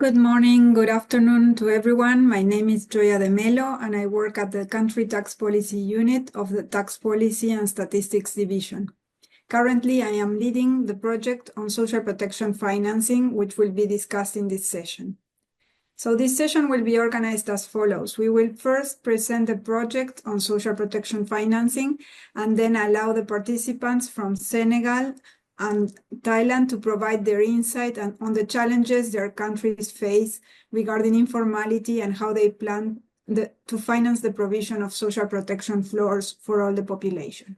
Good morning, good afternoon to everyone. My name is Joya de Melo, and I work at the Country Tax Policy Unit of the Tax Policy and Statistics Division. Currently, I am leading the project on social protection financing, which will be discussed in this session. So this session will be organized as follows. We will first present the project on social protection financing, and then allow the participants from Senegal and Thailand to provide their insight on the challenges their countries face regarding informality and how they plan to finance the provision of social protection floors for all the population.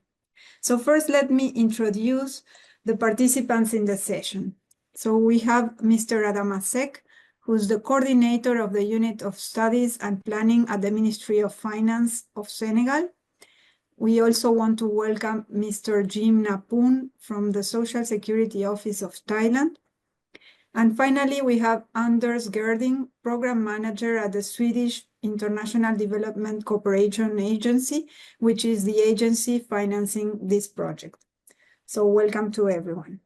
So first, let me introduce the participants in the session. So we have Mr. Adamasek, who's the coordinator of the Unit of Studies and Planning at the Ministry of Finance of Senegal. We also want to welcome Mr. Jim Napoon from the Social Security Office of Thailand. And finally, we have Anders Gerding, Program Manager at the Swedish International Development Cooperation Agency, which is the agency financing this project. So welcome to everyone.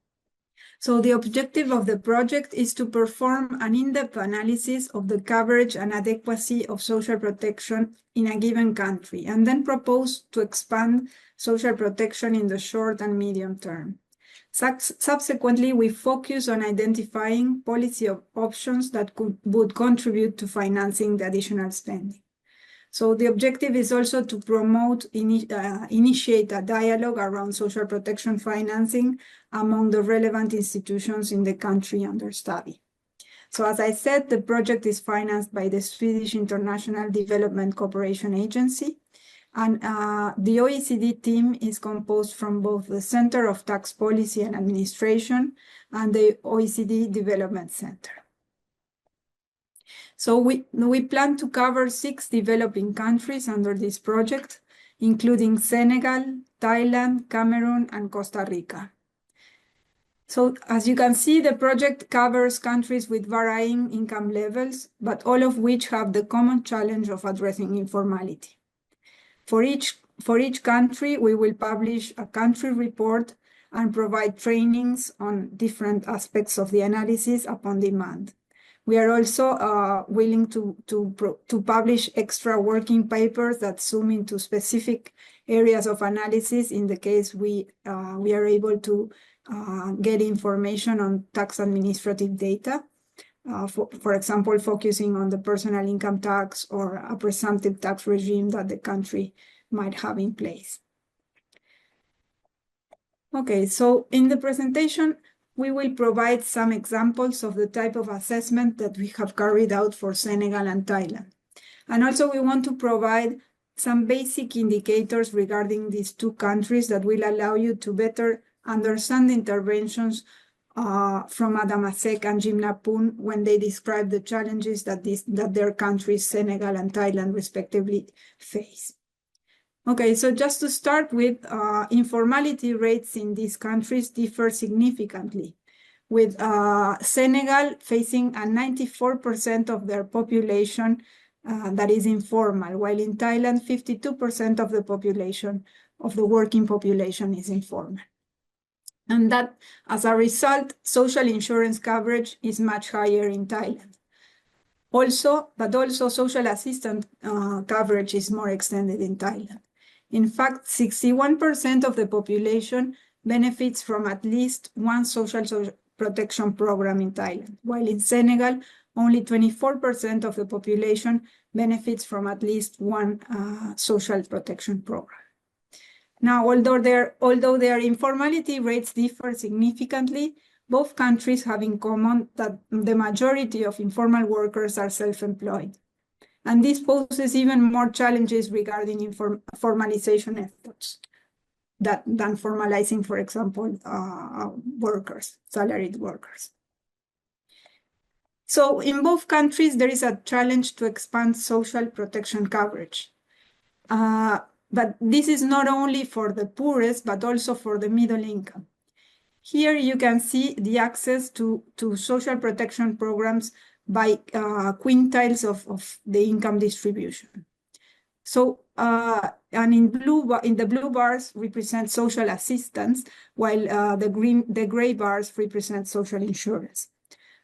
So the objective of the project is to perform an in-depth analysis of the coverage and adequacy of social protection in a given country, and then propose to expand social protection in the short and medium term. Subsequently, we focus on identifying policy options that would contribute to financing the additional spending. So the objective is also to promote, initiate a dialogue around social protection financing among the relevant institutions in the country under study. So as I said, the project is financed by the Swedish International Development Cooperation Agency, and the OECD team is composed from both the Center of Tax Policy and Administration and the OECD Development Center. So we plan to cover 6 developing countries under this project, including Senegal, Thailand, Cameroon, and Costa Rica. So as you can see, the project covers countries with varying income levels, but all of which have the common challenge of addressing informality. For each country, we will publish a country report and provide trainings on different aspects of the analysis upon demand. We are also willing to publish extra working papers that zoom into specific areas of analysis in the case we are able to get information on tax administrative data, for example, focusing on the personal income tax or a presumptive tax regime that the country might have in place. Okay, so in the presentation, we will provide some examples of the type of assessment that we have carried out for Senegal and Thailand. And also we want to provide some basic indicators regarding these 2 countries that will allow you to better understand the interventions from Adamasek and Jim Napoon when they describe the challenges that their countries, Senegal and Thailand, respectively, face. Okay, so just to start with, informality rates in these countries differ significantly, with Senegal facing a 94% of their population that is informal, while in Thailand, 52% of the population, of the working population, is informal. And that, as a result, social insurance coverage is much higher in Thailand. But also social assistance coverage is more extended in Thailand. In fact, 61% of the population benefits from at least one social protection program in Thailand, while in Senegal, only 24% of the population benefits from at least one social protection program. Now, although their informality rates differ significantly, both countries have in common that the majority of informal workers are self-employed. And this poses even more challenges regarding formalization efforts than formalizing, for example, workers, salaried workers. So in both countries, there is a challenge to expand social protection coverage. But this is not only for the poorest, but also for the middle income. Here you can see the access to social protection programs by quintiles of the income distribution. So, and in the blue bars represent social assistance, while the gray bars represent social insurance.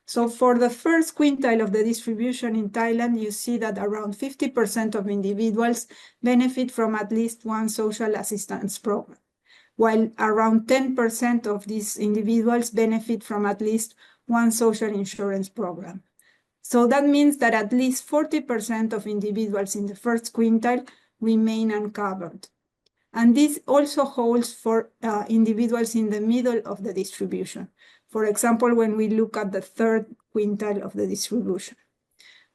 So for the first quintile of the distribution in Thailand, you see that around 50% of individuals benefit from at least one social assistance program, while around 10% of these individuals benefit from at least one social insurance program. So that means that at least 40% of individuals in the first quintile remain uncovered. And this also holds for individuals in the middle of the distribution. For example, when we look at the third quintile of the distribution.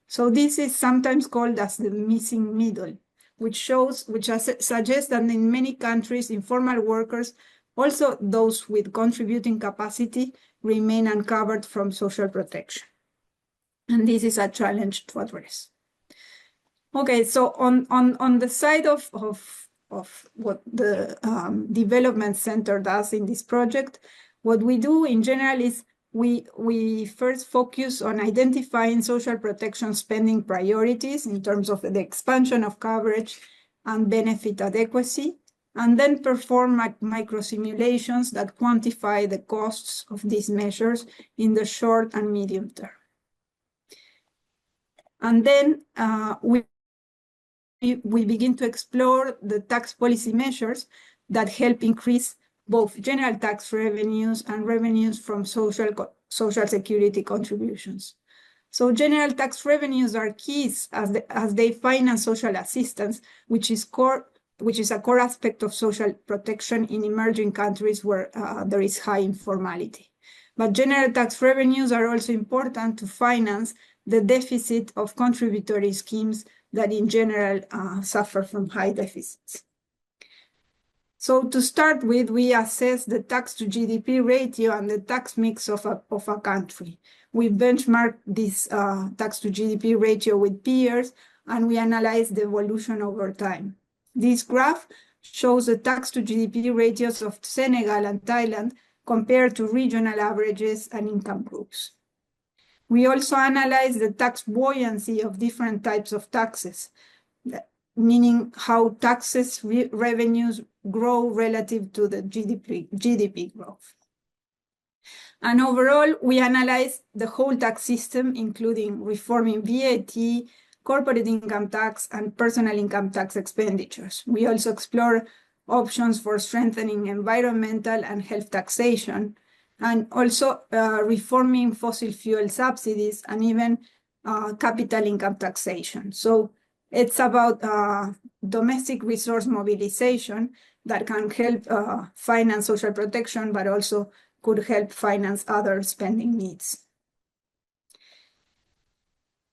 So this is sometimes called as the missing middle, which suggests that in many countries, informal workers, also those with contributing capacity, remain uncovered from social protection. And this is a challenge to address. Okay, so on the side of what the Development Center does in this project, what we do in general is we first focus on identifying social protection spending priorities in terms of the expansion of coverage and benefit adequacy, and then perform micro simulations that quantify the costs of these measures in the short and medium term. And then we begin to explore the tax policy measures that help increase both general tax revenues and revenues from social security contributions. So general tax revenues are keys as they finance social assistance, which is a core aspect of social protection in emerging countries where there is high informality. But general tax revenues are also important to finance the deficit of contributory schemes that in general suffer from high deficits. So to start with, we assess the tax to GDP ratio and the tax mix of a country. We benchmark this tax to GDP ratio with peers, and we analyze the evolution over time. This graph shows the tax to GDP ratios of Senegal and Thailand compared to regional averages and income groups. We also analyze the tax buoyancy of different types of taxes, meaning how taxes revenues grow relative to the GDP growth. And overall, we analyze the whole tax system, including reforming VAT, corporate income tax, and personal income tax expenditures. We also explore options for strengthening environmental and health taxation, and also reforming fossil fuel subsidies and even capital income taxation. So it's about domestic resource mobilization that can help finance social protection, but also could help finance other spending needs.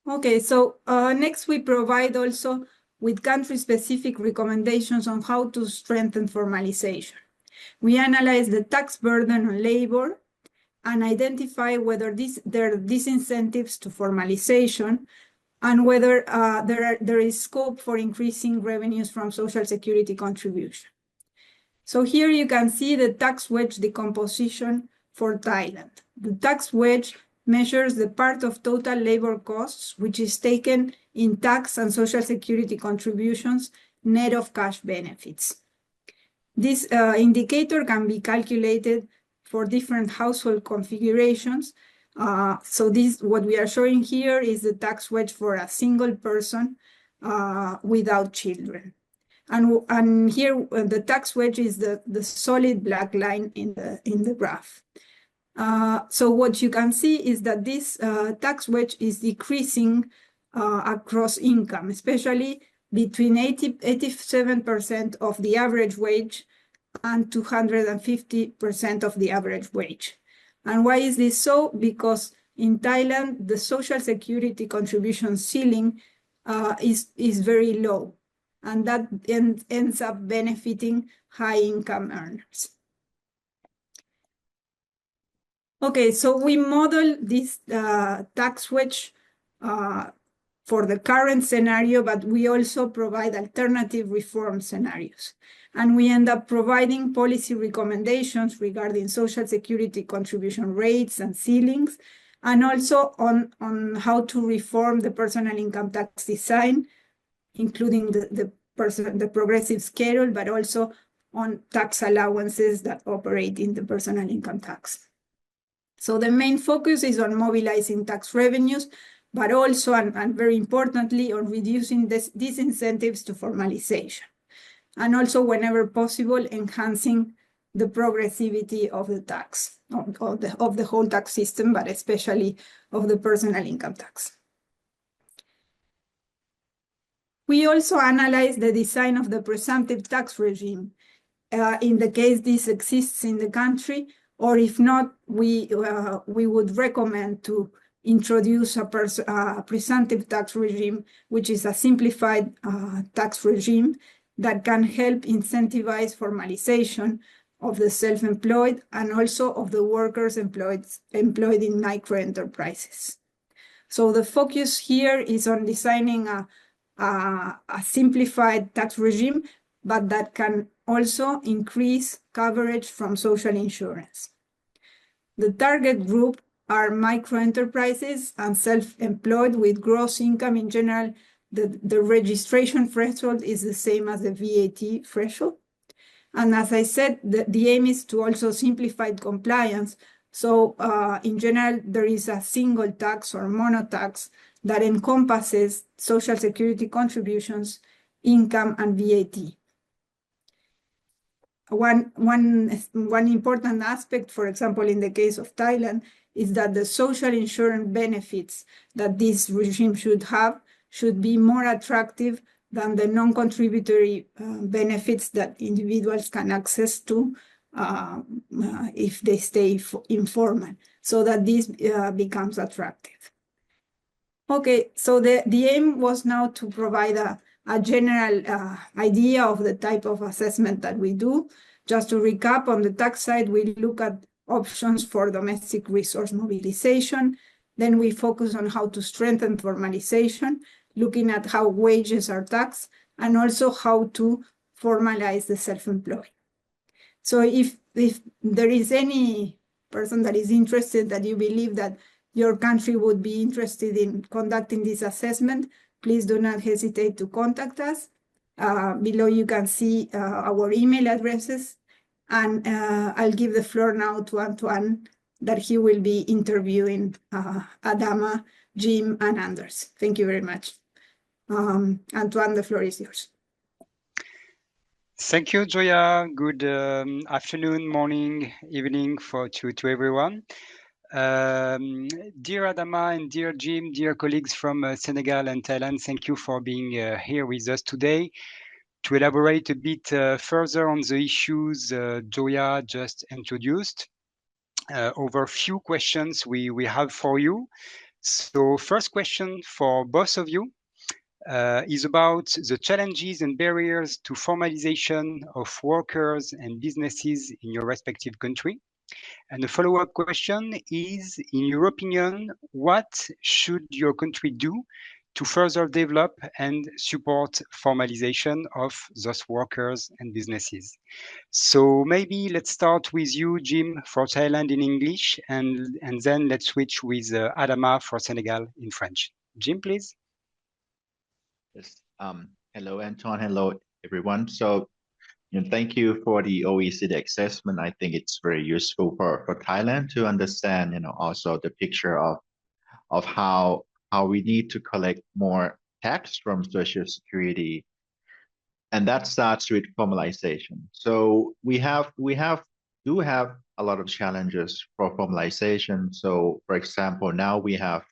Okay, so next we provide also with country-specific recommendations on how to strengthen formalization. We analyze the tax burden on labor and identify whether there are disincentives to formalization and whether there is scope for increasing revenues from social security contribution. So here you can see the tax wedge decomposition for Thailand. The tax wedge measures the part of total labor costs which is taken in tax and social security contributions net of cash benefits. This indicator can be calculated for different household configurations. So what we are showing here is the tax wedge for a single person without children. And here the tax wedge is the solid black line in the graph. So what you can see is that this tax wedge is decreasing across income, especially between 87% of the average wage and 250% of the average wage. And why is this so? Because in Thailand, the social security contribution ceiling is very low, and that ends up benefiting high income earners. Okay, so we model this tax wedge for the current scenario, but we also provide alternative reform scenarios. And we end up providing policy recommendations regarding social security contribution rates and ceilings, and also on how to reform the personal income tax design, including the progressive schedule, but also on tax allowances that operate in the personal income tax. So the main focus is on mobilizing tax revenues, but also, and very importantly, on reducing disincentives to formalization. And also, whenever possible, enhancing the progressivity of the tax, of the whole tax system, but especially of the personal income tax. We also analyze the design of the presumptive tax regime in the case this exists in the country, or if not, we would recommend to introduce a presumptive tax regime, which is a simplified tax regime that can help incentivize formalization of the self-employed and also of the workers employed in microenterprises. So the focus here is on designing a simplified tax regime, but that can also increase coverage from social insurance. The target group are microenterprises and self-employed with gross income. In general, the registration threshold is the same as the VAT threshold. And as I said, the aim is to also simplify compliance. So in general, there is a single tax or monotax that encompasses social security contributions, income, and VAT. One important aspect, for example, in the case of Thailand, is that the social insurance benefits that this regime should be more attractive than the non-contributory benefits that individuals can access to if they stay informal, so that this becomes attractive. Okay, so the aim was now to provide a general idea of the type of assessment that we do. Just to recap, on the tax side, we look at options for domestic resource mobilization. Then we focus on how to strengthen formalization, looking at how wages are taxed, and also how to formalize the self-employed. So if there is any person that is interested, that you believe that your country would be interested in conducting this assessment, please do not hesitate to contact us. Below you can see our email addresses, and I'll give the floor now to Antoine, that he will be interviewing Adama, Jim, and Anders. Thank you very much. Antoine, the floor is yours. Thank you, Joya. Good afternoon, morning, evening to everyone. Dear Adama and dear Jim, dear colleagues from Senegal and Thailand, thank you for being here with us today to elaborate a bit further on the issues Joya just introduced. Over a few questions we have for you. So first question for both of you is about the challenges and barriers to formalization of workers and businesses in your respective country. And the follow-up question is, in your opinion, what should your country do to further develop and support formalization of those workers and businesses? So maybe let's start with you, Jim, for Thailand in English, and then let's switch with Adama for Senegal in French. Jim, please. Yes. Hello, Anton. Hello, everyone. So, thank you for the OECD assessment. I think it's very useful for Thailand to understand, also the picture of how we need to collect more tax from Social Security, and that starts with formalization. So we do have a lot of challenges for formalization. So, for example, now we have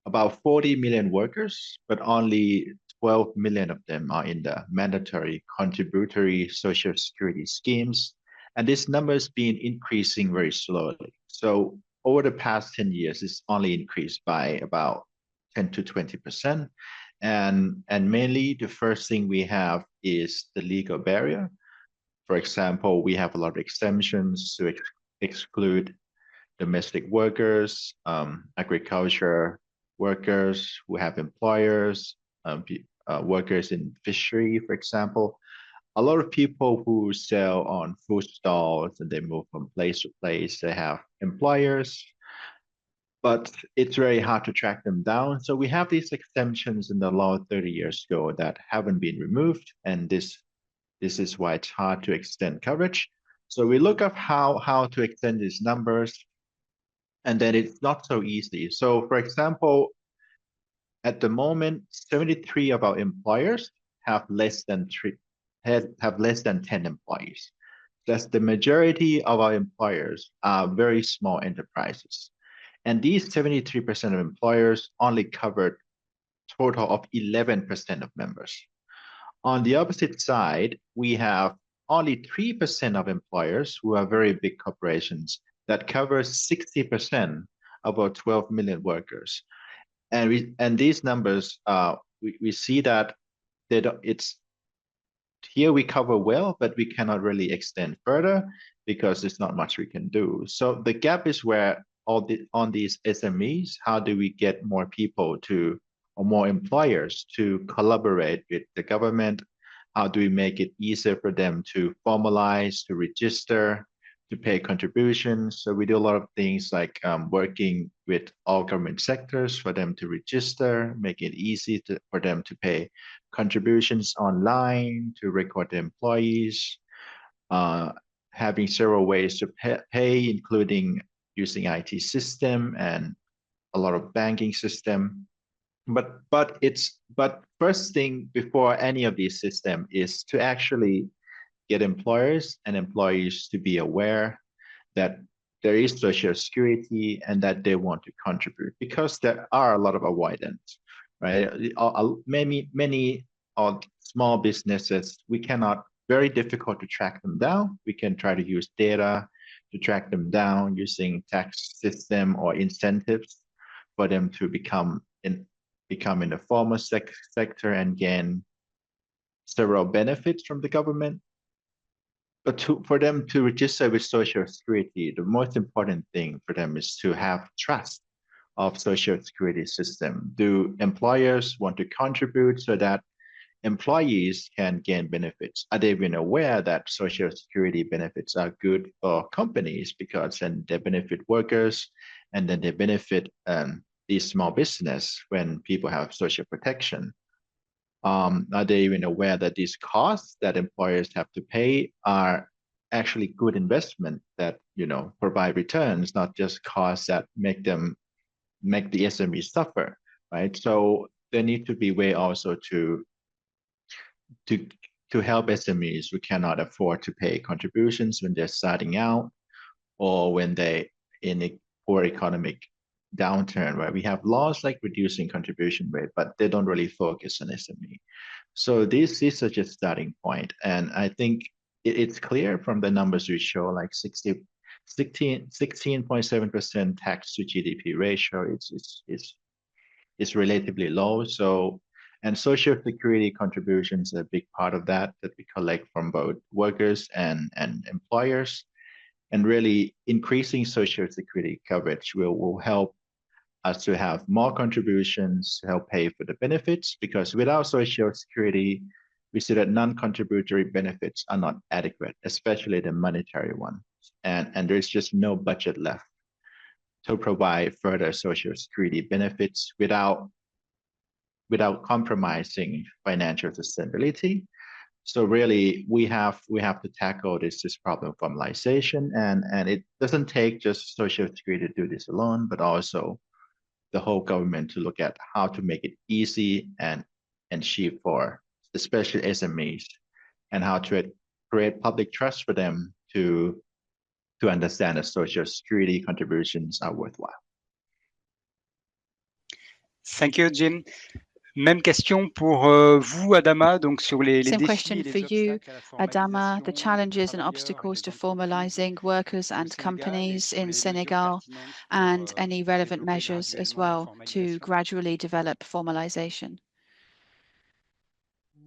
about 40 million workers, but only 12 million of them are in the mandatory contributory social security schemes. And this number has been increasing very slowly. So over the past 10 years, it's only increased by about 10 to 20%. And mainly the first thing we have is the legal barrier. For example, we have a lot of exemptions to exclude domestic workers, agriculture workers who have employers, workers in fishery, for example. A lot of people who sell on food stalls and they move from place to place, they have employers, but it's very hard to track them down. So we have these exemptions in the law 30 years ago that haven't been removed, and this is why it's hard to extend coverage. So we look at how to extend these numbers. and then it's not so easy. So for example, at the moment, 73 of our employers have less than 10 employees. That's the majority of our employers are very small enterprises. And these 73% of employers only covered total of 11% of members. On the opposite side, we have only 3% of employers who are very big corporations that covers 60% of our 12 million workers. And these numbers, we see that it's here we cover well, but we cannot really extend further because there's not much we can do. So the gap is where on these SMEs, how do we get more people to, or more employers to collaborate with the government? How do we make it easier for them to formalize, to register, to pay contributions? So we do a lot of things like working with all government sectors for them to register, make it easy for them to pay contributions online, to record the employees, having several ways to pay, including using IT system and a lot of banking system. But first thing before any of these systems is to actually get employers and employees to be aware that there is social security and that they want to contribute, because there are a lot of avoidance, right? Many small businesses, we cannot, very difficult to track them down. We can try to use data to track them down using tax system or incentives for them to become in the formal sector and gain several benefits from the government. But for them to register with Social Security, the most important thing for them is to have trust of Social Security system. Do employers want to contribute so that employees can gain benefits? Are they even aware that Social Security benefits are good for companies because then they benefit workers and then they benefit these small business when people have social protection? Are they even aware that these costs that employers have to pay are actually good investment that, provide returns, not just costs that make the SMEs suffer, right? So there need to be way also to help SMEs who cannot afford to pay contributions when they're starting out or when they in a poor economic downturn, where we have laws like reducing contribution rate, but they don't really focus on SME. So this is such a starting point. And I think it's clear from the numbers we show, like 16.7% tax to GDP ratio is relatively low. So, and Social Security contributions are a big part of that we collect from both workers and employers. And really increasing Social Security coverage will help us to have more contributions to help pay for the benefits, because without Social Security, we see that non-contributory benefits are not adequate, especially the monetary ones. And there's just no budget left to provide further Social Security benefits without compromising financial sustainability. So really, we have to tackle this problem of formalization, and it doesn't take just Social Security to do this alone, but also the whole government to look at how to make it easy and cheap for especially SMEs, and how to create public trust for them to understand that Social Security contributions are worthwhile. Thank you, Jim. Même question pour vous, Adama, donc sur les Same défis question et les for you, obstacles à la Adama, the formalisation challenges des and travailleurs obstacles et to des entreprises formalizing workers au and Sénégal, et companies sur in les mesures Senegal, pertinentes pour, and any relevant développer measures as graduellement la well to formalisation. gradually develop formalization.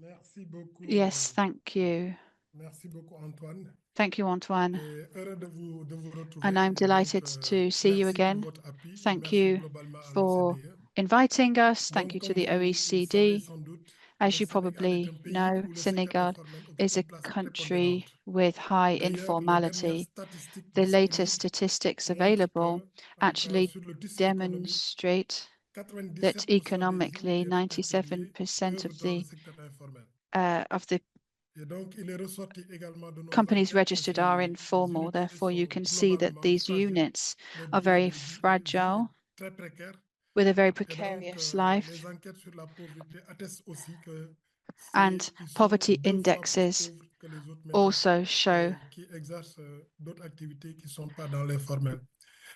Merci beaucoup. Yes, thank you. Merci beaucoup, Antoine. Thank you, Antoine. Heureux de vous retrouver. And I'm delighted to see you Merci pour again. votre appui. Thank Merci you globalement à for l'OCDE. inviting us. Thank Donc, you to comme the vous le savez OECD. sans doute, As le you Sénégal est probably un pays know, où le secteur Senegal informel occupe is a une place country prépondérante. with high D'ailleurs, les dernières informality. statistiques The latest disponibles statistics montrent available que, actually sur le tissu économique, demonstrate that 97% des economically, ouvriers 97% œuvrent dans le secteur informel. of the companies registered are informal. Therefore, you can see that these units are very fragile, with a very precarious life, and poverty indexes also show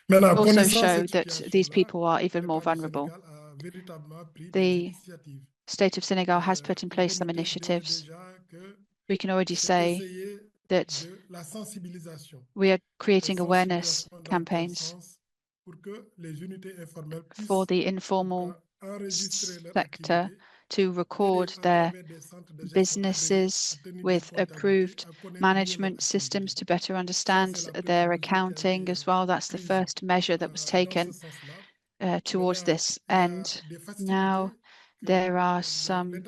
that these people are even more vulnerable. The state of Senegal has put in place some initiatives. We can already say that we are creating awareness campaigns for the informal sector to record their businesses with approved management systems to better understand their accounting as well. That's the first measure that was taken towards this end. Now, there are some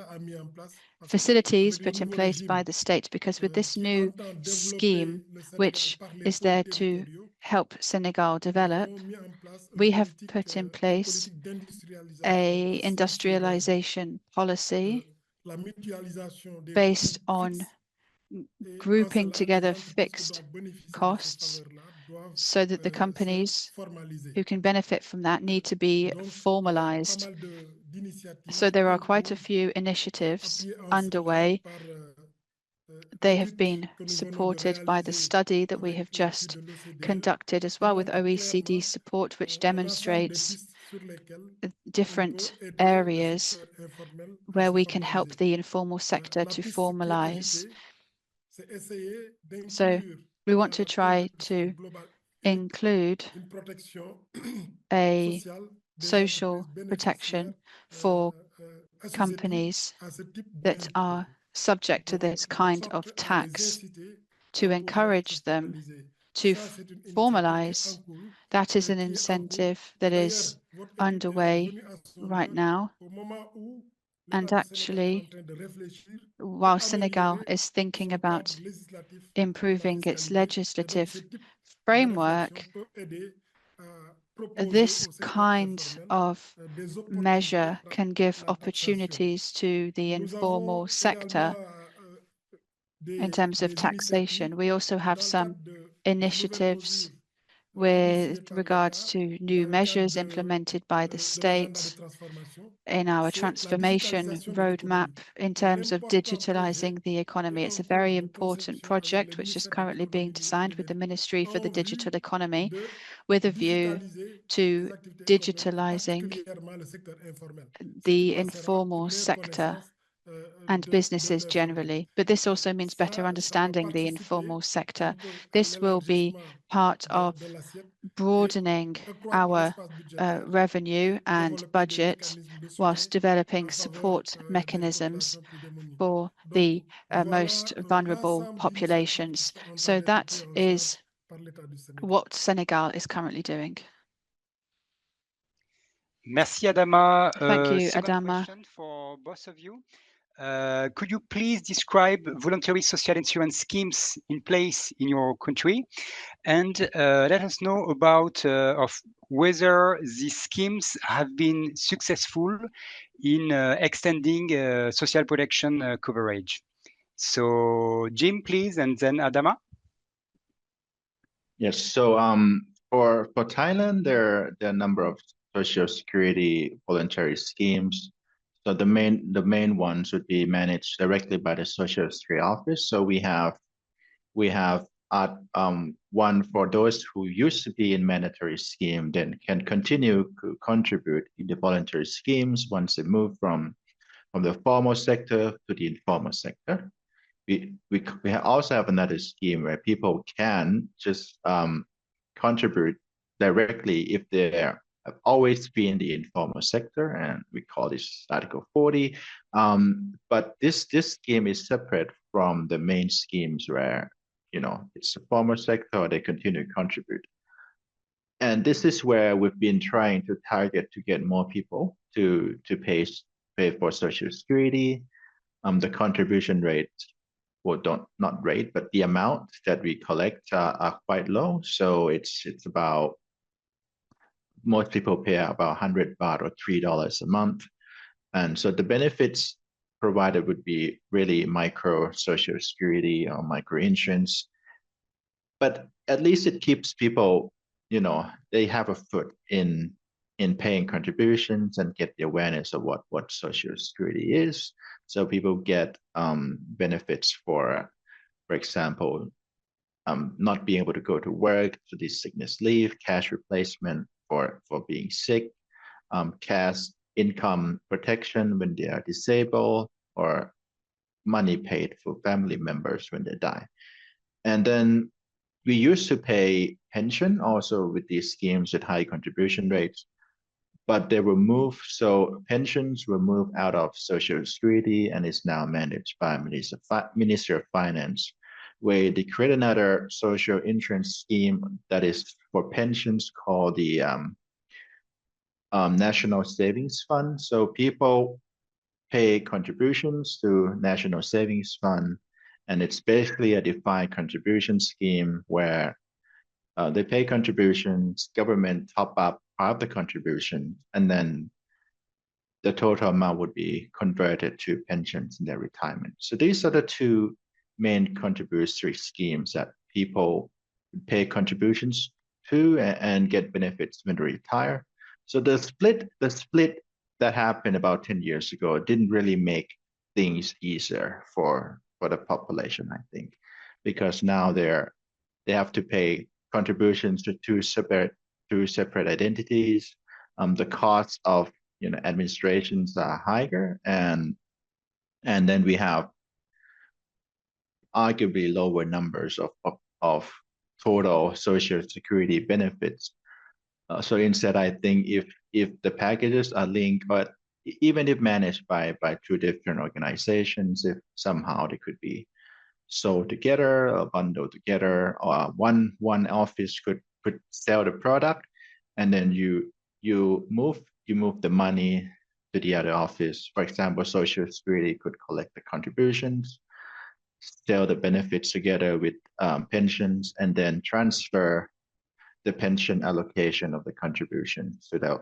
facilities put in place by the state, because with this new scheme, which is there to help Senegal develop, we have put in place a industrialization policy based on grouping together fixed costs, so that the companies who can benefit from that need to be formalized. So there are quite a few initiatives underway. They have been supported by the study that we have just conducted as well, with OECD support, which demonstrates different areas where we can help the informal sector to formalize. So we want to try to include a social protection for companies that are subject to this kind of tax, to encourage them to formalize. That is an incentive that is underway right now. And actually, while Senegal is thinking about improving its legislative framework, this kind of measure can give opportunities to the informal sector in terms of taxation. We also have some initiatives with regards to new measures implemented by the state in our transformation roadmap in terms of digitalizing the economy. It's a very important project which is currently being designed with the Ministry for the Digital Economy, with a view to digitalizing the informal sector and businesses generally. But this also means better understanding the informal sector. This will be part of broadening our revenue and budget, whilst developing support mechanisms for the most vulnerable populations. So that is what Senegal is currently doing. Merci, Adama. Thank you, Second Adama. question for both of you. Could you please describe voluntary social insurance schemes in place in your country, and let us know about of whether these schemes have been successful in extending social protection coverage? So, Jim, please, and then Adama. Yes. So for Thailand, there are a number of social security voluntary schemes. So the main ones would be managed directly by the Social Security Office. So we have one for those who used to be in mandatory scheme, then can continue to contribute in the voluntary schemes once they move from the formal sector to the informal sector. We also have another scheme where people can just contribute directly if they have always been in the informal sector, and we call this Article 40. But this scheme is separate from the main schemes where, you know, it's the formal sector or they continue to contribute. And this is where we've been trying to target to get more people to pay for Social Security. The contribution rate, well, not rate, but the amount that we collect are quite low. So it's about, most people pay about 100 baht or $3 a month. And so the benefits provided would be really micro social security or micro insurance. But at least it keeps people, you know, they have a foot in paying contributions and get the awareness of what social security is. So people get benefits for example, not being able to go to work, so this sickness leave, cash replacement for being sick, cash income protection when they are disabled, or money paid for family members when they die. And then we used to pay pension also with these schemes at high contribution rates, but they were moved. So pensions were moved out of Social Security and is now managed by Ministry of Finance, where they create another social insurance scheme that is for pensions called the National Savings Fund. So people pay contributions to National Savings Fund, and it's basically a defined contribution scheme where they pay contributions, government top up part of the contribution, and then the total amount would be converted to pensions in their retirement. So these are the two main contributory schemes that people pay contributions to and get benefits when they retire. So the split that happened about 10 years ago didn't really make things easier for the population, I think, because now they have to pay contributions to two separate identities. The costs of administrations are higher, and then we have arguably lower numbers of total social security benefits. So instead, I think if the packages are linked, but even if managed by two different organizations, if somehow they could be sold together or bundled together, or one office could sell the product, and then you move the money to the other office. For example, Social Security could collect the contributions, sell the benefits together with pensions, and then transfer the pension allocation of the contribution to the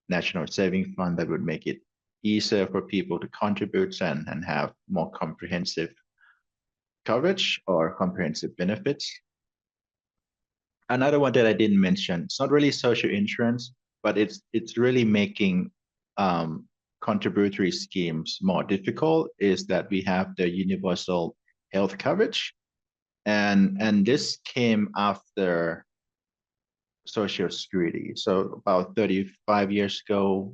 National Savings Fund. That would make it easier for people to contribute and have more comprehensive coverage or comprehensive benefits. Another one that I didn't mention, it's not really social insurance, but it's really making contributory schemes more difficult, is that we have the universal health coverage. And this came after Social Security. So about 35 years ago,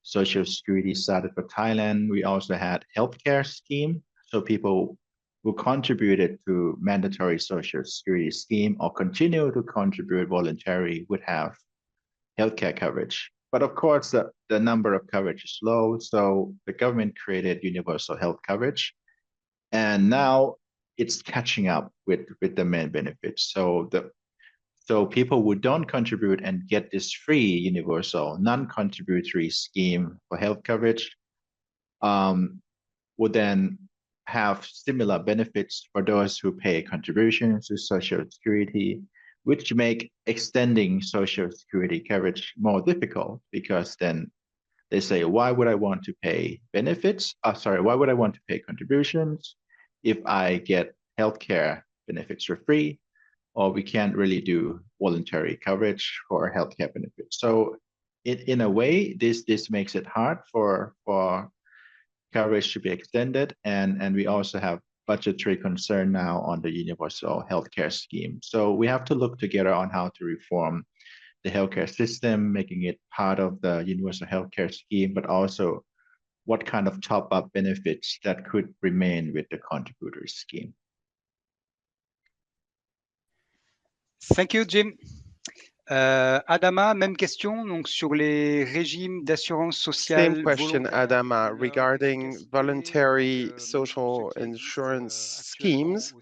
Social Security started for Thailand. We also had healthcare scheme. So people who contributed to mandatory Social Security scheme or continue to contribute voluntarily would have healthcare coverage. But of course, the number of coverage is low. So the government created universal health coverage. And now it's catching up with the main benefits. So people who don't contribute and get this free universal non-contributory scheme for health coverage would then have similar benefits for those who pay contributions to Social Security, which make extending Social Security coverage more difficult, because then they say, why would I want to pay benefits? Why would I want to pay contributions if I get healthcare benefits for free? Or we can't really do voluntary coverage for healthcare benefits. So in a way, this makes it hard for coverage to be extended. And we also have budgetary concern now on the universal healthcare scheme. So we have to look together on how to reform the healthcare system, making it part of the universal healthcare scheme, but also what kind of top-up benefits that could remain with the contributory scheme. Thank you, Jim. Adama, même question, donc sur les régimes d'assurance sociale. Same question, Adama, regarding voluntary social insurance schemes.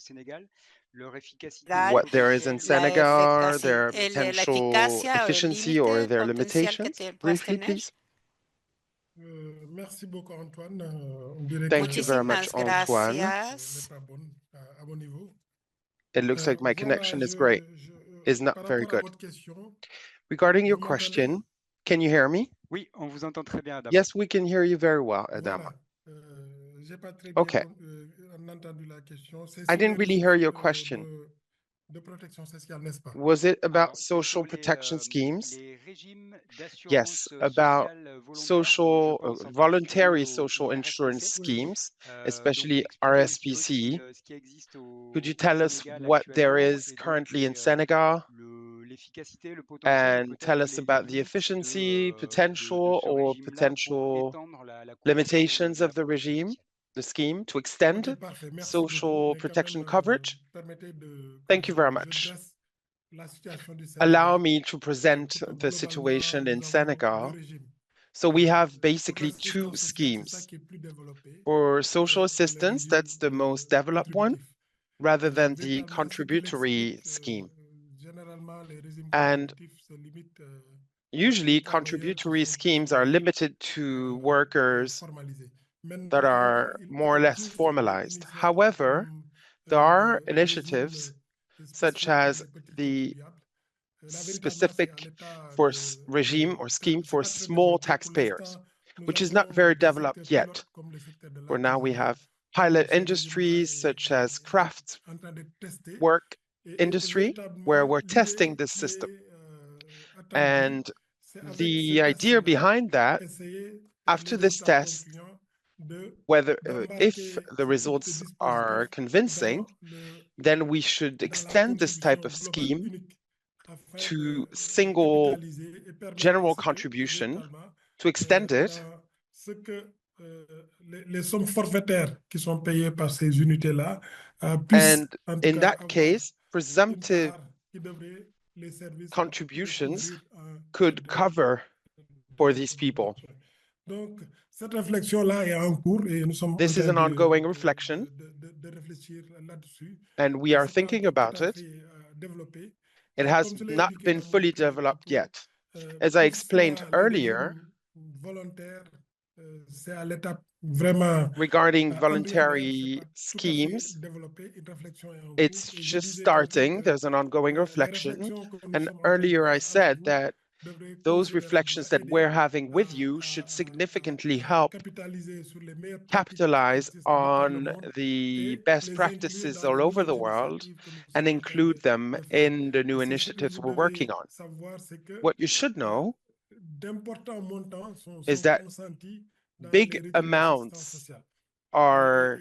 What there is in Senegal, their potential efficiency or their limitations, briefly, please. Merci beaucoup, Antoine. Thank you very much, Antoine. It looks like my connection is not very good. Regarding your question, can you hear me? Oui, on vous entend très bien, Adama. Yes, we can hear you very well, Adama. J'ai pas très bien Okay. entendu la question. C'est I sur les didn't really régimes hear your question. de protection sociale, n'est-ce pas? Was it about Alors, social sur les, protection schemes? les régimes d'assurance Yes, about sociale volontaire, social, je pense en voluntary particulier social au insurance RSPC. schemes, Donc, especially expliquer un petit peu RSPC. ce qui existe Could you au tell us Sénégal what there actuellement is et donc currently in Senegal? l'efficacité, le potentiel et And tell peut-être us les about the limites efficiency, de potential, ce or régime-là pour potential étendre la couverture limitations de la of the protection regime, sociale. the scheme, to Ok, extend parfait. Merci beaucoup. social Mais quand protection même, coverage? permettez de que Thank you very je much. dresse la situation du Allow Sénégal. me to present the Globalement, situation in nous avons deux Senegal. régimes. So we have Pour basically two l'assistance sociale, c'est ça schemes. qui est plus développé For social que le assistance, régime that's the most developed one, contributif. rather Et than the véritablement, ce qui contributory l'explique, scheme. généralement, les régimes And contributifs se limitent usually, aux travailleurs qui contributory sont schemes are limited to workers formalisés. Maintenant, that are more or less existe des formalized. initiatives However, comme there are le régime initiatives such spécifique pour as les petits the contribuables. Là, véritablement, c'est à specific l'état for de regime or scheme c'est for pas très small développé. Pour taxpayers, l'instant, nous which is not avons very des secteurs developed yet. pilotes comme le secteur de For now, we l'artisanat, have où pilot ce régime-là industries such as craft en train d'être testé. work Et industry, where véritablement, we're testing l'idée this qui system. est attendue, And c'est avec the ce idea test-là, behind that, essayer pour after les this résultats test, concluants de whether if d'embarquer the ce type de results are dispositif convincing, then we should dans la extend this type contribution of globale scheme unique afin to de single capitaliser et permettre general à ce que contribution, véritablement to extend it. dans ce que les sommes forfaitaires qui sont payées par ces unités-là puissent And en tout in cas that avoir case, une presumptive part qui devrait les servir et contributions couvrir en cas could cover for these de people. besoin. Donc, cette réflexion-là est en cours et nous sommes en This is train an ongoing reflection, de réfléchir là-dessus. and we are C'est pas thinking encore tout about à it. fait développé. It Et has comme je l'ai not indiqué been dans mon fully developed propos, yet. As I explained toutefois, les earlier, régimes volontaires, c'est à l'étape vraiment regarding embryonnaire, c'est voluntary pas tout à fait schemes, développé. Une réflexion est en it's cours. Et je just disais tantôt starting. que There's an ongoing les reflection. réflexions que nous And sommes en train de earlier I faire avec said vous that devraient those considérablement reflections that we're aider having with you should significantly help capitaliser sur les meilleures pratiques qui capitalize existent de par le on monde the et best les inclure practices dans les all over the nouvelles world initiatives que nous and sommes en train include them de faire. in the new Et c'est ce que initiatives vous we're working devez on. savoir, c'est que What you should know d'importants montants sont is that consentis dans les big régimes d'assistance amounts sociale. are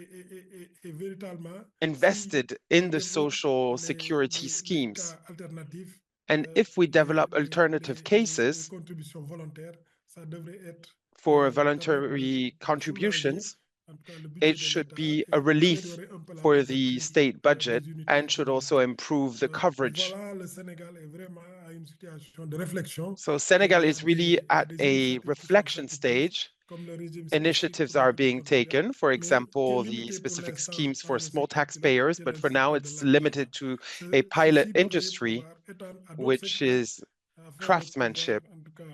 Et véritablement, si invested on in the développe social security les schemes. cas alternatifs, And if we develop les alternative cases contributions volontaires, ça devrait être for permettre voluntary de soulager, contributions, en tout cas, le budget it de should l'État be a et relief améliorer un peu la for the couverture state budget des unités and should also contributives. improve the coverage. Voilà, le Sénégal est vraiment à une situation de réflexion. So Senegal Et is really at des a initiatives qui sont reflection faites en place, stage. comme le régime spécifique Initiatives pour les are petits being contribuables, taken, for mais qui est example, the limité pour specific l'instant schemes par for le small secteur pilote, taxpayers, qui est but le for now secteur de it's limited l'artisanat. to a pilot Ceci devrait industry, pouvoir étendre à d'autres which secteurs is afin de pouvoir, craftsmanship. en tout cas,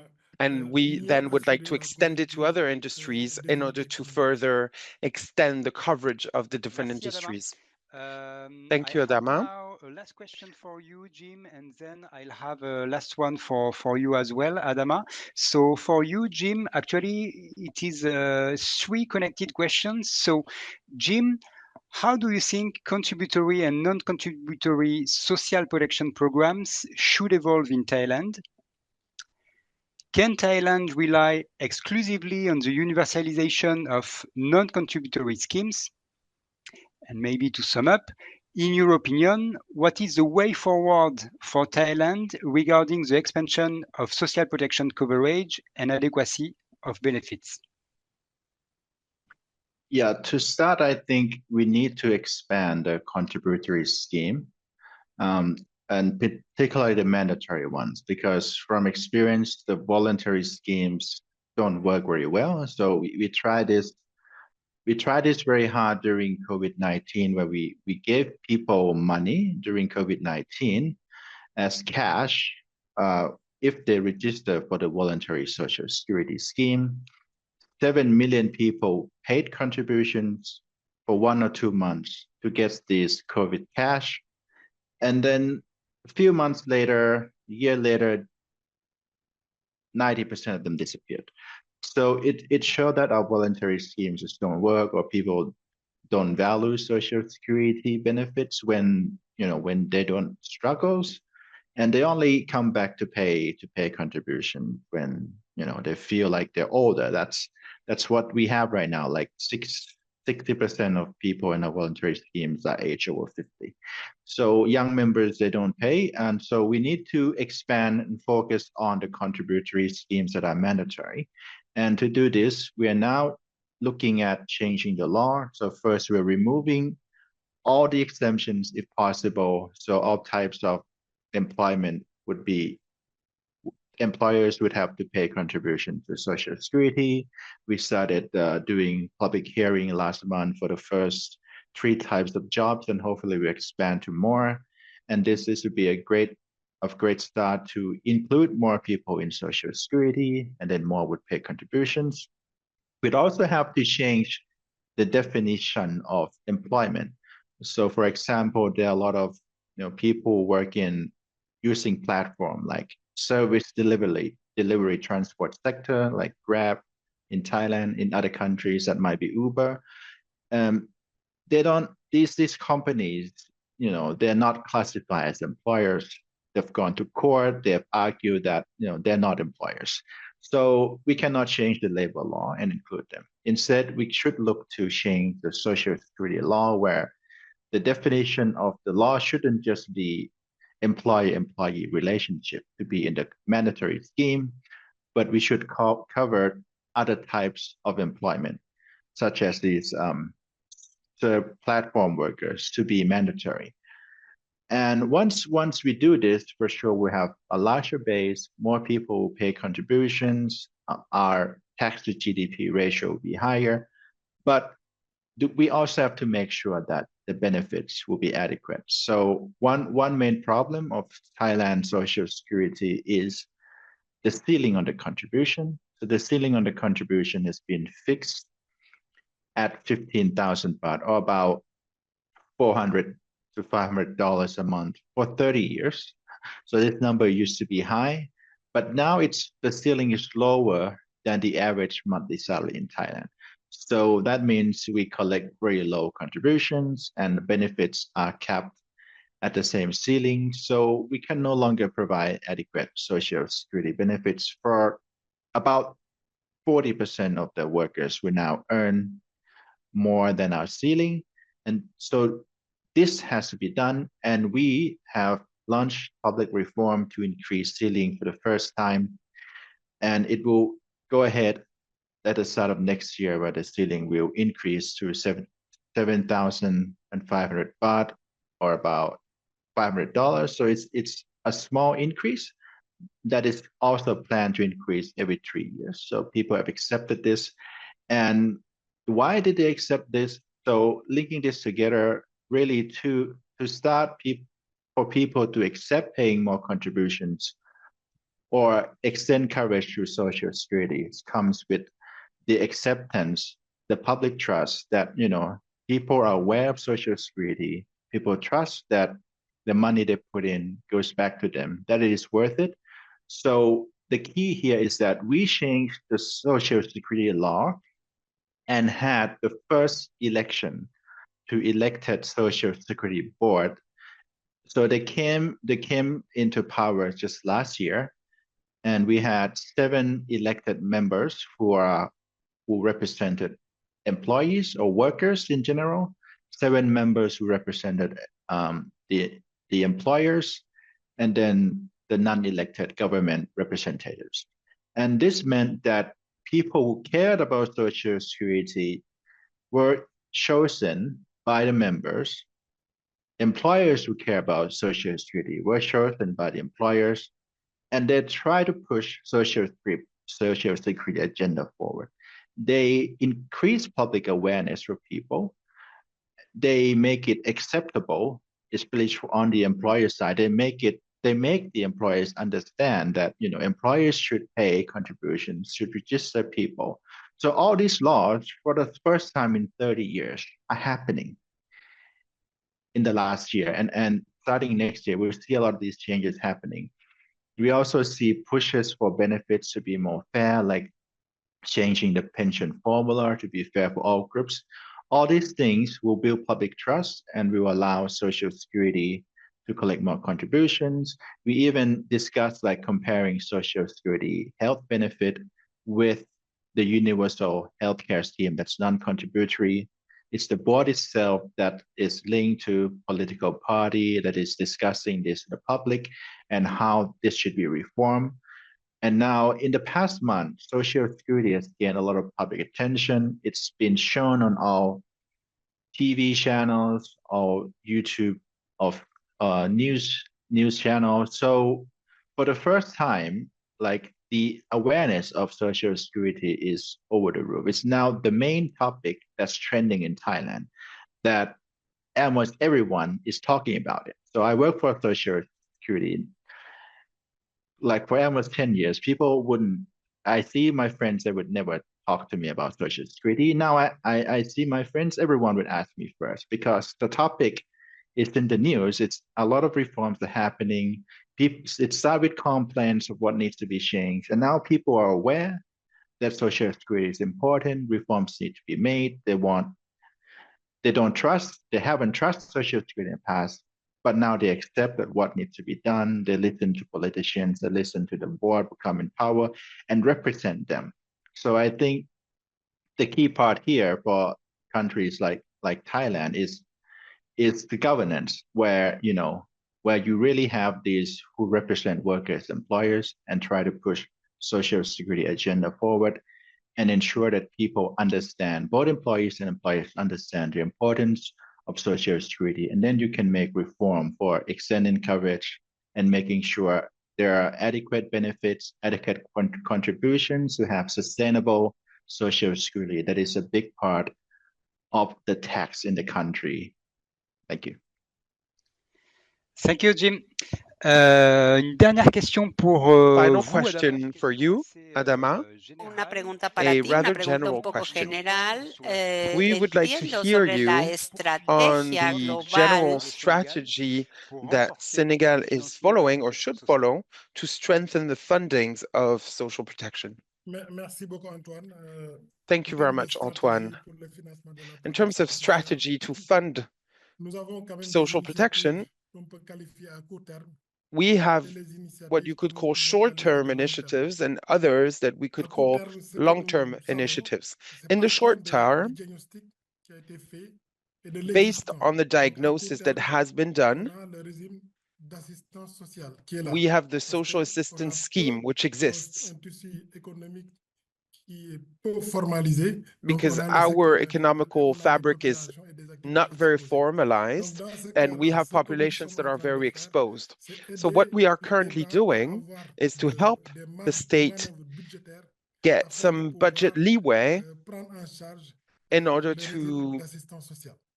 And we mieux then would like assurer to la extend it to couverture other industries des in order unités to contributives. further extend the coverage of the different Merci, Adama. industries. Thank I you, have Adama. now a last question for you, Jim, and then I'll have a last one for you as well, Adama. So for you, Jim, actually, it is three connected questions. So, Jim, how do you think contributory and non-contributory social protection programs should evolve in Thailand? Can Thailand rely exclusively on the universalization of non-contributory schemes? And maybe to sum up, in your opinion, what is the way forward for Thailand regarding the expansion of social protection coverage and adequacy of benefits? Yeah, to start, I think we need to expand the contributory scheme, and particularly the mandatory ones, because from experience, the voluntary schemes don't work very well. So we tried this. We tried this very hard during COVID-19, where we gave people money during COVID-19 as cash if they register for the voluntary social security scheme. 7 million people paid contributions for 1 or 2 months to get this COVID cash. And then a few months later, a year later, 90% of them disappeared. So it showed that our voluntary schemes just don't work, or people don't value social security benefits when they don't struggles, and they only come back to pay contribution when they feel like they're older. That's what we have right now. Like 60% of people in our voluntary schemes are age over 50. So young members, they don't pay, and so we need to expand and focus on the contributory schemes that are mandatory. And to do this, we are now looking at changing the law. So first, we're removing all the exemptions if possible. So all types of employment would be, employers would have to pay contribution to Social Security. We started doing public hearing last month for the first 3 types of jobs, and hopefully we expand to more. And this would be a great start to include more people in Social Security, and then more would pay contributions. We'd also have to change the definition of employment. So, for example, there are a lot of people working using platform like service delivery transport sector, like Grab in Thailand, in other countries that might be Uber. These companies, they're not classified as employers. They've gone to court. They've argued that they're not employers. So we cannot change the labor law and include them. Instead, we should look to change the Social Security law, where the definition of the law shouldn't just be employee-employee relationship to be in the mandatory scheme, but we should cover other types of employment, such as these platform workers, to be mandatory. And once we do this, for sure, we have a larger base, more people will pay contributions, our tax to GDP ratio will be higher, but we also have to make sure that the benefits will be adequate. So one main problem of Thailand Social Security is the ceiling on the contribution. So the ceiling on the contribution has been fixed at 15,000 baht, or about $400 to $500 a month for 30 years. So this number used to be high, but now the ceiling is lower than the average monthly salary in Thailand. So that means we collect very low contributions, and the benefits are capped at the same ceiling. So we can no longer provide adequate Social Security benefits for about 40% of the workers who now earn more than our ceiling. And so this has to be done, and we have launched public reform to increase ceiling for the first time, and it will go ahead at the start of next year, where the ceiling will increase to 7,500 baht, or about $500. So it's a small increase that is also planned to increase every 3 years. So people have accepted this. And why did they accept this? So linking this together, really to start for people to accept paying more contributions or extend coverage through Social Security, it comes with the acceptance, the public trust that people are aware of Social Security. People trust that the money they put in goes back to them, that it is worth it. So the key here is that we changed the Social Security law and had the first election to elected Social Security board. So they came into power just last year, and we had 7 elected members who represented employees or workers in general, 7 members who represented the employers, and then the non-elected government representatives. And this meant that people who cared about Social Security were chosen by the members. Employers who care about Social Security were chosen by the employers, and they try to push Social Security agenda forward. They increase public awareness for people. They make it acceptable, especially on the employer side. They make the employers understand that employers should pay contributions, should register people. So all these laws, for the first time in 30 years, are happening in the last year, and starting next year, we'll see a lot of these changes happening. We also see pushes for benefits to be more fair, like changing the pension formula to be fair for all groups. All these things will build public trust and will allow Social Security to collect more contributions. We even discussed like comparing Social Security health benefit with the universal healthcare scheme that's non-contributory. It's the board itself that is linked to political party that is discussing this in the public and how this should be reformed. And now in the past month, Social Security has gained a lot of public attention. It's been shown on all TV channels or YouTube of news channels. So for the first time, like the awareness of Social Security is over the roof. It's now the main topic that's trending in Thailand that almost everyone is talking about it. So I work for Social Security. Like for almost 10 years, people wouldn't, I see my friends that would never talk to me about Social Security. Now I see my friends, everyone would ask me first because the topic is in the news. It's a lot of reforms are happening. People, it started with complaints of what needs to be changed. And now people are aware that Social Security is important. Reforms need to be made. They haven't trusted Social Security in the past, but now they accept that what needs to be done. They listen to politicians, they listen to the board, become in power and represent them. So I think the key part here for countries like Thailand is the governance where you really have these who represent workers, employers, and try to push Social Security agenda forward and ensure that people understand, both employees and employers understand the importance of Social Security. And then you can make reform for extending coverage and making sure there are adequate benefits, adequate contributions to have sustainable Social Security. That is a big part of the tax in the country. Thank you. Thank you, Jim. Une dernière question pour Final vous, question Adama. for you, Adama. Una pregunta para ti, una pregunta un poco general. We would like to Entiendo hear sobre you la on estrategia the general global. strategy that Senegal is following or should follow to strengthen the fundings of social protection. Merci beaucoup, Antoine. Thank you very much, Antoine. In terms of strategy to fund social protection, we have what you could call short-term initiatives and others that we could call long-term initiatives. In the short term, based on the diagnosis that has been done, we have the social assistance scheme, which exists. Because our economical fabric is not very formalized, and we have populations that are very exposed. So what we are currently doing is to help the state get some budget leeway in order to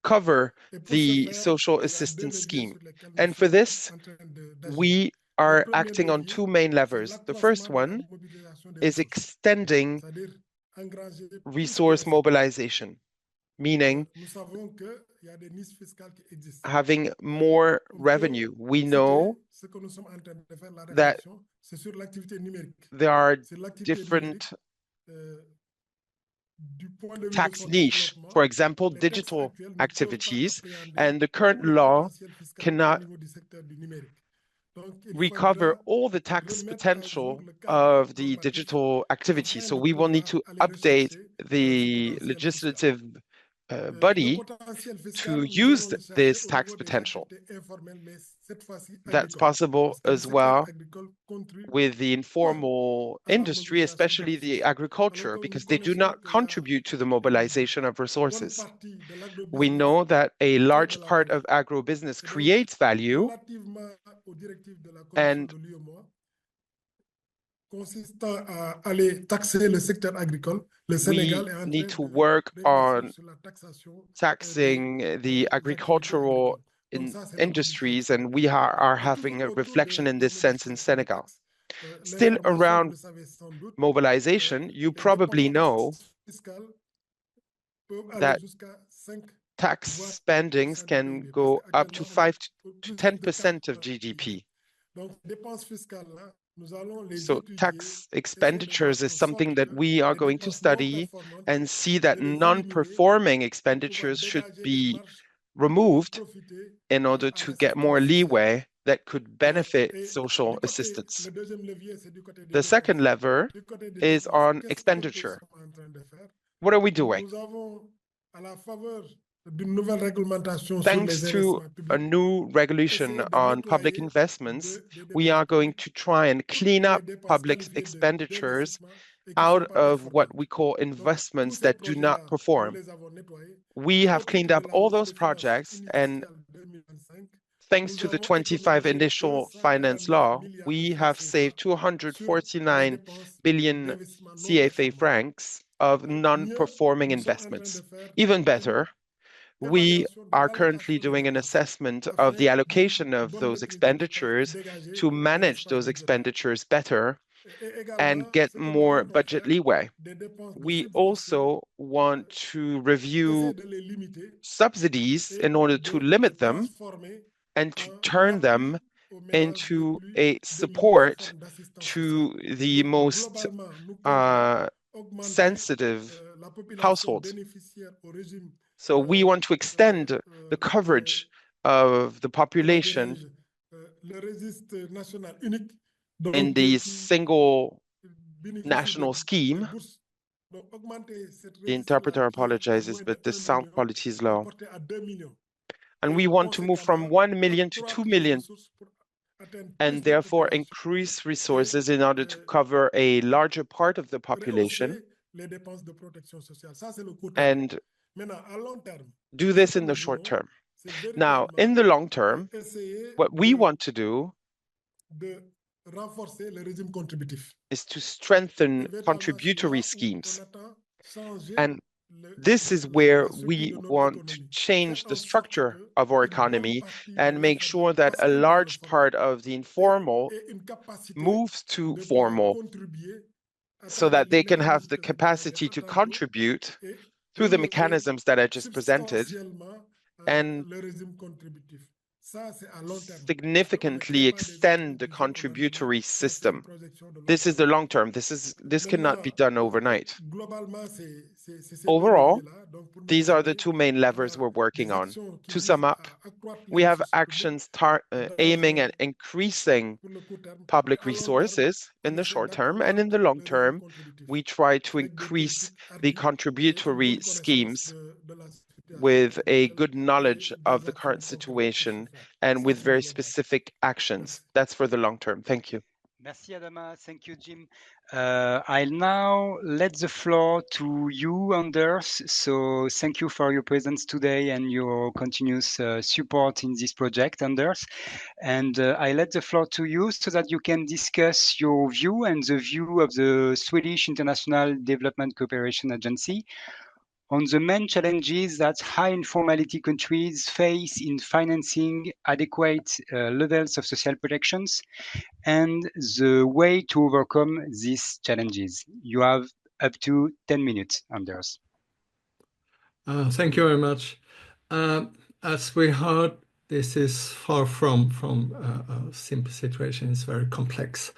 cover the social assistance scheme. And for this, we are acting on two main levers. The first one is extending resource mobilization, meaning having more revenue. We know that there are different tax niche, for example, digital activities, and the current law cannot recover all the tax potential of the digital activity. So we will need to update the legislative body to use this tax potential. That's possible as well with the informal industry, especially the agriculture, because they do not contribute to the mobilization of resources. We know that a large part of agribusiness creates value, and we need to work on taxing the agricultural industries, and we are having a reflection in this sense in Senegal. Still around mobilization, you probably know that tax spendings can go up to 5 to 10% of GDP. So tax expenditures is something that we are going to study and see that non-performing expenditures should be removed in order to get more leeway that could benefit social assistance. The second lever is on expenditure. What are we doing? Thanks to a new regulation on public investments, we are going to try and clean up public expenditures out of what we call investments that do not perform. We have cleaned up all those projects, and thanks to the 25 initial finance law, we have saved 249 billion CFA francs of non-performing investments. Even better, we are currently doing an assessment of the allocation of those expenditures to manage those expenditures better and get more budget leeway. We also want to review subsidies in order to limit them and to turn them into a support to the most sensitive households. So we want to extend the coverage of the population in the single national scheme. The interpreter apologizes, but the sound quality is low. And we want to move from 1 million to 2 million and therefore increase resources in order to cover a larger part of the population and do this in the short term. Now, in the long term, what we want to do is to strengthen contributory schemes. And this is where we want to change the structure of our economy and make sure that a large part of the informal moves to formal so that they can have the capacity to contribute through the mechanisms that I just presented and significantly extend the contributory system. This is the long term. This cannot be done overnight. Overall, these are the two main levers we're working on. To sum up, we have actions aiming at increasing public resources in the short term, and in the long term, we try to increase the contributory schemes with a good knowledge of the current situation and with very specific actions. That's for the long term. Thank you. Merci, Adama. Thank you, Jim. I'll now let the floor to you, Anders. So thank you for your presence today and your continuous support in this project, Anders. And I let the floor to you so that you can discuss your view and the view of the Swedish International Development Cooperation Agency on the main challenges that high informality countries face in financing adequate levels of social protections and the way to overcome these challenges. You have up to 10 minutes, Anders. Thank you very much. As we heard, this is far from a simple situation. It's very complex.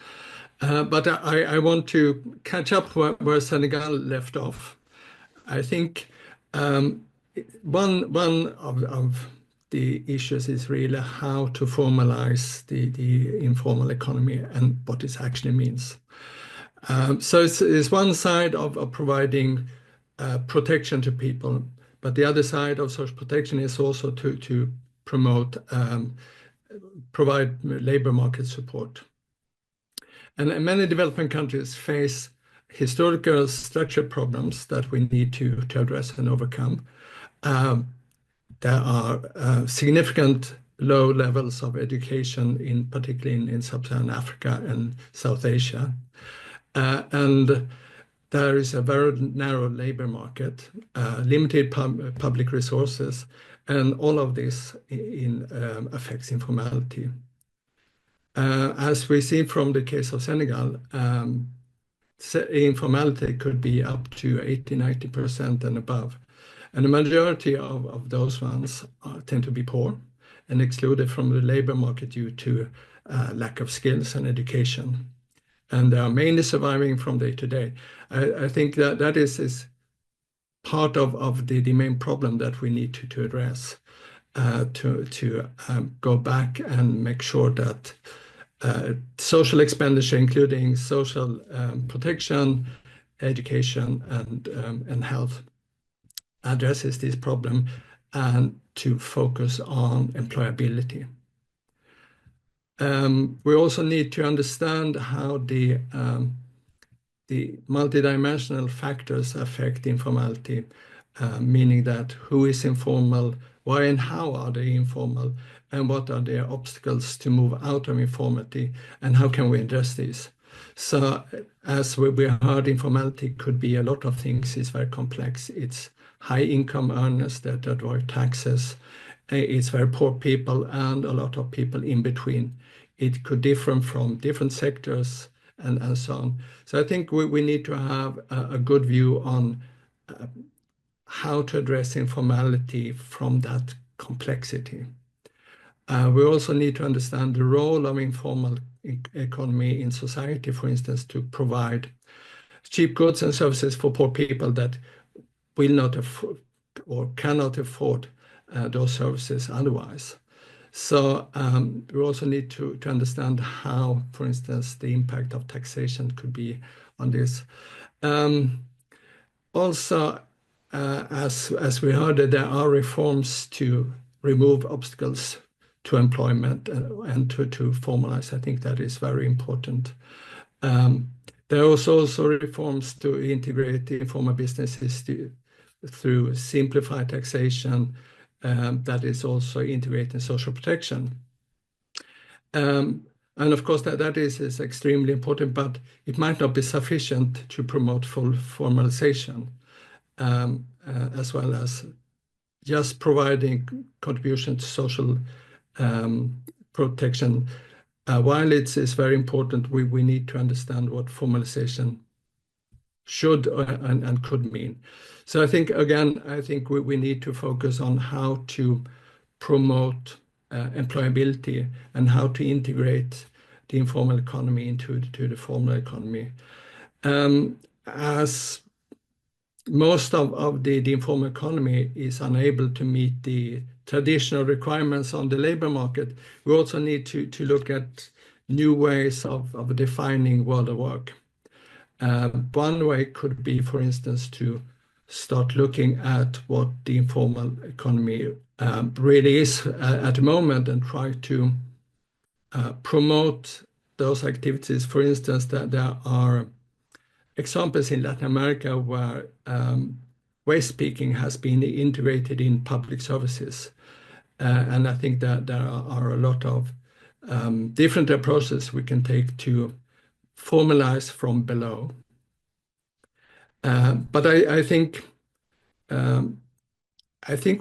But I want to catch up where Senegal left off. I think one of the issues is really how to formalize the informal economy and what it actually means. So it's one side of providing protection to people, but the other side of social protection is also to provide labor market support. And many developing countries face historical structure problems that we need to address and overcome. There are significant low levels of education, particularly in sub-Saharan Africa and South Asia. And there is a very narrow labor market, limited public resources, and all of this affects informality. As we see from the case of Senegal, informality could be up to 80–90% and above. And the majority of those ones tend to be poor and excluded from the labor market due to lack of skills and education. and they are mainly surviving from day to day. I think that is part of the main problem that we need to address, to go back and make sure that social expenditure, including social protection, education, and health, addresses this problem, and to focus on employability. We also need to understand how the multidimensional factors affect informality, meaning that who is informal, why and how are they informal, and what are their obstacles to move out of informality, and how can we address these? So as we heard, informality could be a lot of things. It's very complex. It's high income earners that avoid taxes. It's very poor people and a lot of people in between. It could differ from different sectors and so on. So I think we need to have a good view on how to address informality from that complexity. We also need to understand the role of informal economy in society, for instance, to provide cheap goods and services for poor people that will not afford or cannot afford those services otherwise. So we also need to understand how, for instance, the impact of taxation could be on this. Also, as we heard, there are reforms to remove obstacles to employment and to formalize. I think that is very important. There are also reforms to integrate informal businesses through simplified taxation that is also integrating social protection. And of course, that is extremely important, but it might not be sufficient to promote full formalization, as well as just providing contribution to social protection. While it's very important, we need to understand what formalization should and could mean. So I think, again, we need to focus on how to promote employability and how to integrate the informal economy into the formal economy. As most of the informal economy is unable to meet the traditional requirements on the labor market, we also need to look at new ways of defining world of work. One way could be, for instance, to start looking at what the informal economy really is at the moment and try to promote those activities. For instance, that there are examples in Latin America where waste picking has been integrated in public services. And I think that there are a lot of different approaches we can take to formalize from below. But I think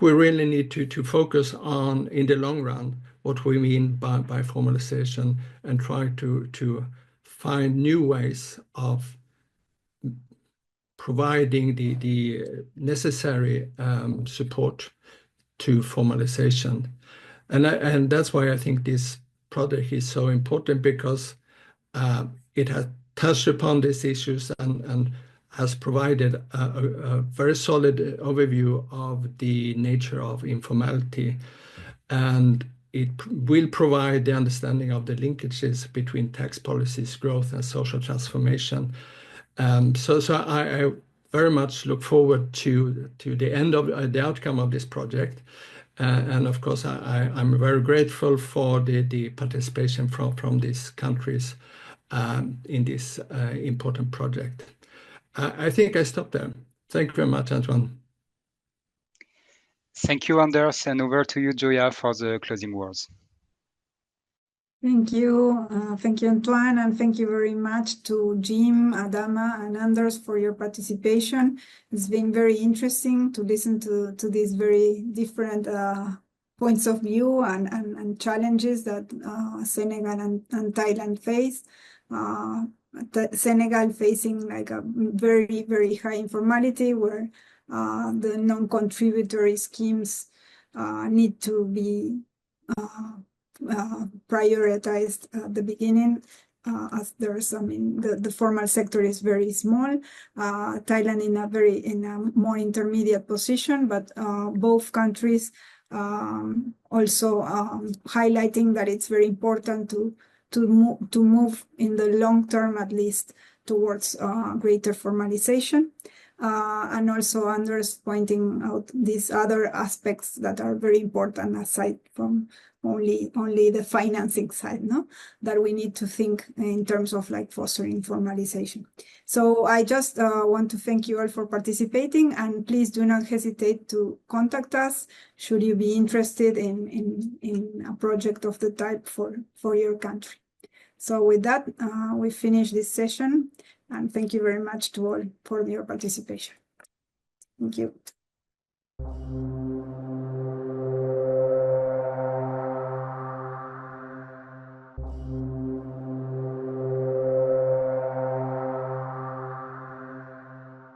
we really need to focus on, in the long run, what we mean by formalization and try to find new ways of providing the necessary support to formalization. And that's why I think this project is so important, because it has touched upon these issues and has provided a very solid overview of the nature of informality. And it will provide the understanding of the linkages between tax policies, growth, and social transformation. So I very much look forward to the end of the outcome of this project. And of course, I'm very grateful for the participation from these countries in this important project. I think I stop there. Thank you very much, Antoine. Thank you, Anders, and over to you, Joya, for the closing words. Thank you, Antoine, and thank you very much to Jim, Adama, and Anders for your participation. It's been very interesting to listen to these very different points of view and challenges that Senegal and Thailand face. Senegal facing like a very, very high informality, where the non-contributory schemes need to be prioritized at the beginning. as there's, I mean, the formal sector is very small. Thailand in a more intermediate position, but both countries also highlighting that it's very important to move in the long term, at least, towards greater formalization. And also Anders pointing out these other aspects that are very important aside from only the financing side, no? That we need to think in terms of like fostering formalization. So I just want to thank you all for participating, and please do not hesitate to contact us should you be interested in a project of the type for your country. So with that, we finish this session, and thank you very much to all for your participation. Thank you.